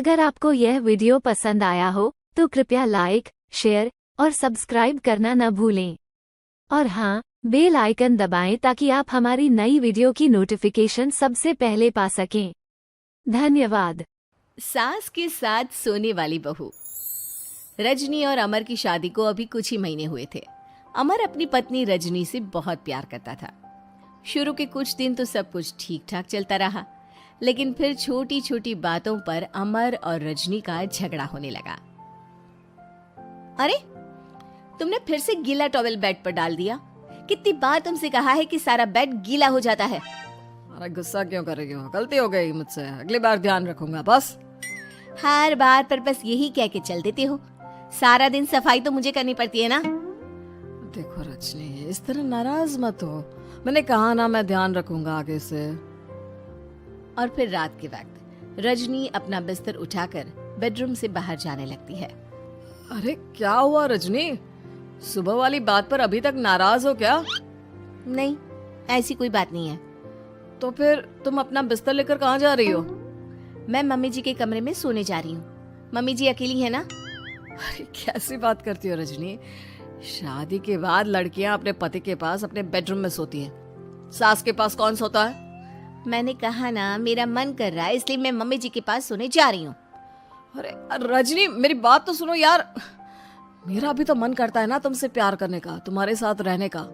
अगर आपको यह वीडियो पसंद आया हो तो कृपया लाइक, शेयर और सब्सक्राइब करना न भूलें। और हाँ, बेल आइकन दबाएं ताकि आप हमारी नई वीडियो की नोटिफिकेशन सबसे पहले पा सकें। धन्यवाद। सास के साथ सोने वाली बहू। रजनी और अमर की शादी को अभी कुछ ही महीने हुए थे। अमर अपनी पत्नी रजनी से बहुत प्यार करता था। शुरू के कुछ दिन तो सब कुछ ठीक ठाक चलता रहा, लेकिन फिर छोटी छोटी बातों पर अमर और रजनी का झगड़ा होने लगा। अरे, तुमने फिर से गीला टॉवेल बेड पर डाल दिया। कितनी बार तुमसे कहा है कि सारा बेड गीला हो जाता है। अरे गुस्सा क्यों कर रही हो? गलती हो गई मुझसे, अगली बार ध्यान रखूंगा। बस हर बार पर बस यही कह के चल देते हो। सारा दिन सफाई तो मुझे करनी पड़ती है ना। देखो रजनी, इस तरह नाराज मत हो। मैंने कहा ना, मैं ध्यान रखूंगा आगे से। और फिर रात के वक्त रजनी अपना बिस्तर उठाकर बेडरूम से बाहर जाने लगती है। अरे क्या हुआ रजनी? सुबह वाली बात पर अभी तक नाराज हो क्या? नहीं, ऐसी कोई बात नहीं है। तो फिर तुम अपना बिस्तर लेकर कहाँ जा रही हो? मैं मम्मी जी के कमरे में सोने जा रही हूँ। मम्मी जी अकेली है ना। अरे कैसी बात करती हो रजनी? शादी के बाद लड़कियां अपने पति के पास अपने बेडरूम में सोती हैं। सास के पास कौन सोता है? मैंने कहा ना, मेरा मन कर रहा है इसलिए मैं मम्मी जी के पास सोने जा रही हूँ। अरे रजनी, मेरी बात तो सुनो यार। मेरा भी तो मन करता है ना तुमसे प्यार करने का, तुम्हारे साथ रहने का।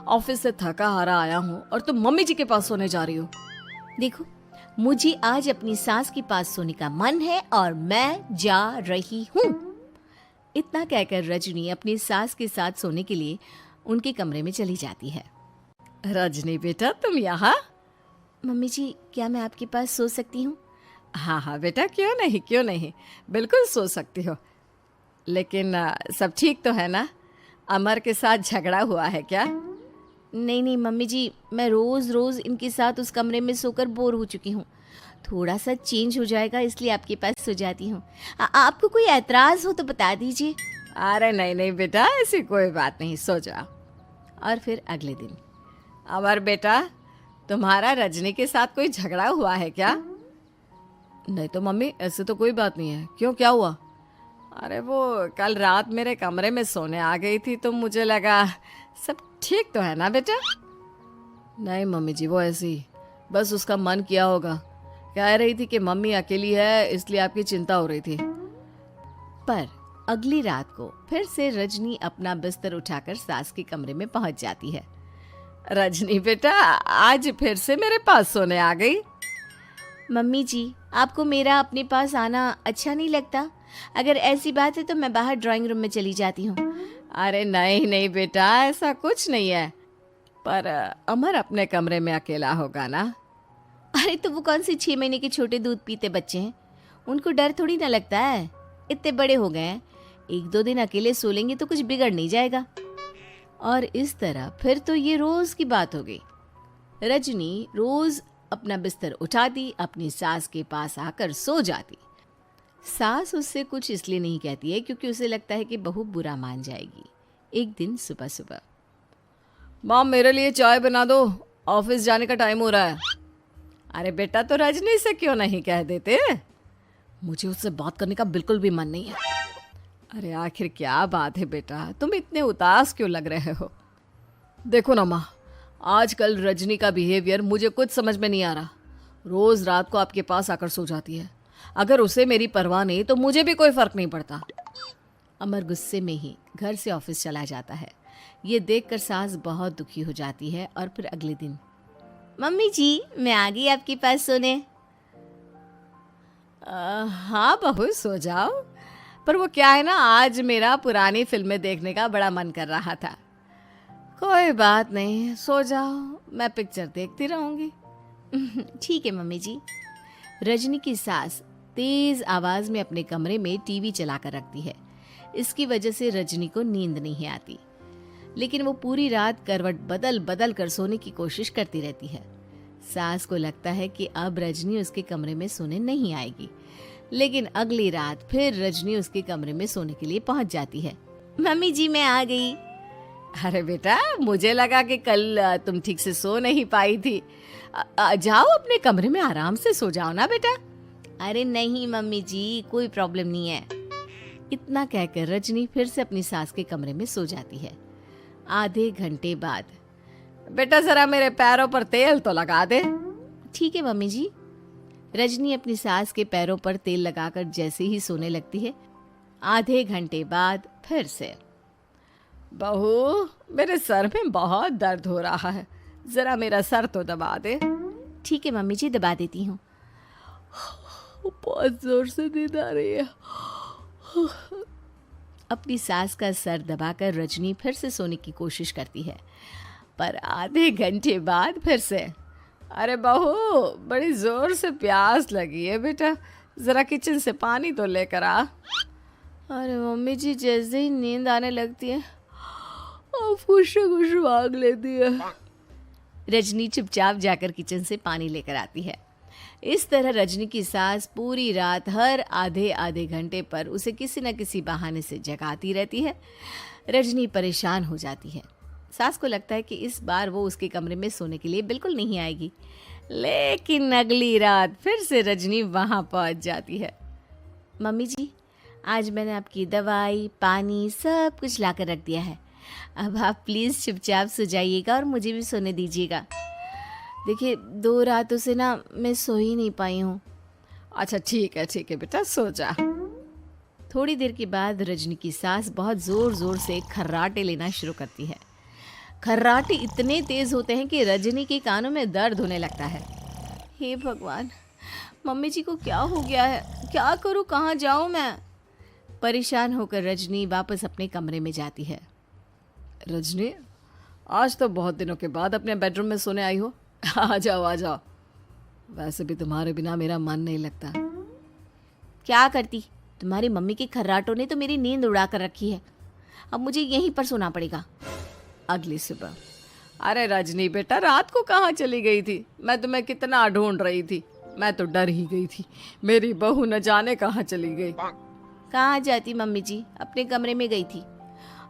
ऑफिस से थका हारा आया हूँ और तुम मम्मी जी के पास सोने जा रही हो। देखो, मुझे आज अपनी सास के पास सोने का मन है और मैं जा रही हूँ। इतना कहकर रजनी अपनी सास के साथ सोने के लिए उनके कमरे में चली जाती है। रजनी बेटा, तुम यहाँ? मम्मी जी, क्या मैं आपके पास सो सकती हूँ? हाँ हाँ बेटा, क्यों नहीं, क्यों नहीं, बिल्कुल सो सकती हो। लेकिन सब ठीक तो है ना? अमर के साथ झगड़ा हुआ है क्या? नहीं नहीं मम्मी जी, मैं रोज रोज इनके साथ उस कमरे में सोकर बोर हो चुकी हूँ। थोड़ा सा चेंज हो जाएगा इसलिए आपके पास सो जाती हूँ। आपको कोई एतराज हो तो बता दीजिए। अरे नहीं नहीं बेटा, ऐसी कोई बात नहीं, सो जाओ। और फिर अगले दिन। अमर बेटा, तुम्हारा रजनी के साथ कोई झगड़ा हुआ है क्या? नहीं तो मम्मी, ऐसे तो कोई बात नहीं है। क्यों, क्या हुआ? अरे वो कल रात मेरे कमरे में सोने आ गई थी तो मुझे लगा सब ठीक तो है ना बेटा? नहीं मम्मी जी, वो ऐसे ही बस उसका मन किया होगा। कह रही थी कि मम्मी अकेली है इसलिए आपकी चिंता हो रही थी। पर अगली रात को फिर से रजनी अपना बिस्तर उठाकर सास के कमरे में पहुंच जाती है। रजनी बेटा, आज फिर से मेरे पास सोने आ गई। मम्मी जी, आपको मेरा अपने पास आना अच्छा नहीं लगता? अगर ऐसी बात है तो मैं बाहर ड्राइंग रूम में चली जाती हूँ। अरे नहीं नहीं बेटा, ऐसा कुछ नहीं है। पर अमर अपने कमरे में अकेला होगा ना? अरे तो वो कौन से 6 महीने के छोटे दूध पीते बच्चे हैं, उनको डर थोड़ी ना लगता है। इतने बड़े हो गए हैं, 1-2 दिन अकेले सो लेंगे तो कुछ बिगड़ नहीं जाएगा। और इस तरह फिर तो ये रोज की बात हो गई। रजनी रोज अपना बिस्तर उठाती, अपनी सास के पास आकर सो जाती। सास उससे कुछ इसलिए नहीं कहती है क्योंकि उसे लगता है कि बहू बुरा मान जाएगी। एक दिन सुबह सुबह, माँ मेरे लिए चाय बना दो, ऑफिस जाने का टाइम हो रहा है। अरे बेटा, तो रजनी से क्यों नहीं कह देते? मुझे उससे बात करने का बिल्कुल भी मन नहीं है। अरे आखिर क्या बात है बेटा, तुम इतने उदास क्यों लग रहे हो? देखो ना माँ, आजकल रजनी का बिहेवियर मुझे कुछ समझ में नहीं आ रहा। रोज रात को आपके पास आकर सो जाती है। अगर उसे मेरी परवाह नहीं तो मुझे भी कोई फर्क नहीं पड़ता। अमर गुस्से में ही घर से ऑफिस चला जाता है। ये देखकर सास बहुत दुखी हो जाती है। और फिर अगले दिन, मम्मी जी, मैं आ गई आपके पास सोने। हाँ बहू, सो जाओ। पर वो क्या है ना, आज मेरा पुरानी फिल्में देखने का बड़ा मन कर रहा था। कोई बात नहीं, सो जाओ, मैं पिक्चर देखती रहूंगी। ठीक है मम्मी जी। रजनी की सास तेज आवाज में अपने कमरे में टीवी चलाकर रखती है। इसकी वजह से रजनी को नींद नहीं आती, लेकिन वो पूरी रात करवट बदल बदल कर सोने की कोशिश करती रहती है। सास को लगता है कि अब रजनी उसके कमरे में सोने नहीं आएगी, लेकिन अगली रात फिर रजनी उसके कमरे में सोने के लिए पहुंच जाती है। मम्मी जी, मैं आ गई। अरे बेटा, मुझे लगा कि कल तुम ठीक से सो नहीं पाई थी। जाओ अपने कमरे में आराम से सो जाओ ना बेटा। अरे नहीं मम्मी जी, कोई प्रॉब्लम नहीं है। इतना कहकर रजनी फिर से अपनी सास के कमरे में सो जाती है। आधे घंटे बाद, बेटा जरा मेरे पैरों पर तेल तो लगा दे। ठीक है मम्मी जी। रजनी अपनी सास के पैरों पर तेल लगाकर जैसे ही सोने लगती है, आधे घंटे बाद फिर से, बहू मेरे सर में बहुत दर्द हो रहा है, जरा मेरा सर तो दबा दे। ठीक है मम्मी जी, दबा देती हूँ। बहुत जोर से नींद आ रही है। अपनी सास का सर दबाकर रजनी फिर से सोने की कोशिश करती है, पर आधे घंटे बाद फिर से, अरे बहू बड़ी जोर से प्यास लगी है बेटा, जरा किचन से पानी तो लेकर आ। अरे मम्मी जी, जैसे ही नींद आने लगती है कुछ मांग लेती है। रजनी चुपचाप जाकर किचन से पानी लेकर आती है। इस तरह रजनी की सास पूरी रात हर आधे आधे घंटे पर उसे किसी न किसी बहाने से जगाती रहती है। रजनी परेशान हो जाती है। सास को लगता है कि इस बार वो उसके कमरे में सोने के लिए बिल्कुल नहीं आएगी, लेकिन अगली रात फिर से रजनी वहाँ पहुँच जाती है। मम्मी जी, आज मैंने आपकी दवाई, पानी सब कुछ लाकर रख दिया है। अब आप प्लीज़ चुपचाप सो जाइएगा और मुझे भी सोने दीजिएगा। देखिए 2 रातों से ना मैं सो ही नहीं पाई हूँ। अच्छा ठीक है बेटा, सो जा। थोड़ी देर के बाद रजनी की सास बहुत ज़ोर ज़ोर से खर्राटे लेना शुरू करती है। खर्राटे इतने तेज़ होते हैं कि रजनी के कानों में दर्द होने लगता है। हे भगवान, मम्मी जी को क्या हो गया है? क्या करूँ, कहाँ जाऊँ मैं? परेशान होकर रजनी वापस अपने कमरे में जाती है। रजनी, आज तो बहुत दिनों के बाद अपने बेडरूम में सोने आई हो। आ जाओ। वैसे भी तुम्हारे बिना मेरा मन नहीं लगता। क्या करती, तुम्हारी मम्मी के खर्राटों ने तो मेरी नींद उड़ा कर रखी है। अब मुझे यहीं पर सोना पड़ेगा। अगली सुबह, अरे रजनी बेटा, रात को कहाँ चली गई थी? मैं तुम्हें कितना ढूंढ रही थी, मैं तो डर ही गई थी। मेरी बहू न जाने कहाँ चली गई। कहाँ जाती मम्मी जी, अपने कमरे में गई थी।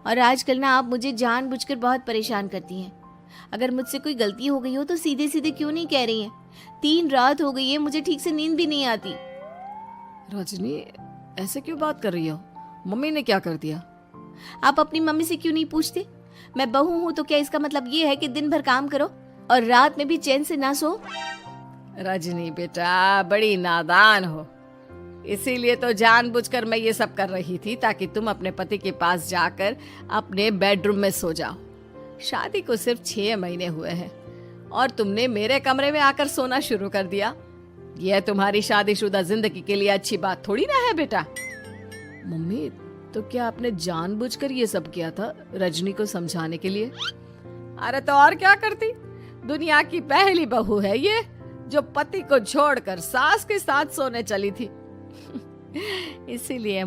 और आजकल ना आप मुझे जानबूझकर बहुत परेशान करती हैं। अगर मुझसे कोई गलती हो गई हो तो सीधे सीधे क्यों नहीं कह रही हैं? 3 रात हो गई है, मुझे ठीक से नींद भी नहीं आती। रजनी, ऐसे क्यों बात कर रही हो? मम्मी ने क्या कर दिया? आप अपनी मम्मी से क्यों नहीं पूछते? मैं बहू हूँ तो क्या इसका मतलब ये है कि दिन भर काम करो और रात में भी चैन से ना सो? रजनी बेटा, बड़ी नादान हो। इसीलिए तो जानबूझकर मैं ये सब कर रही थी, ताकि तुम अपने पति के पास जाकर अपने बेडरूम में सो जाओ। शादी को सिर्फ 6 महीने हुए हैं और तुमने मेरे कमरे में आकर सोना शुरू कर दिया। यह तुम्हारी शादीशुदा जिंदगी के लिए अच्छी बात थोड़ी ना है बेटा। मम्मी, तो क्या आपने जानबूझकर ये सब किया था रजनी को समझाने के लिए? अरे तो और क्या करती? दुनिया की पहली बहू है ये, जो पति को छोड़कर सास के साथ सोने चली थी। इसीलिए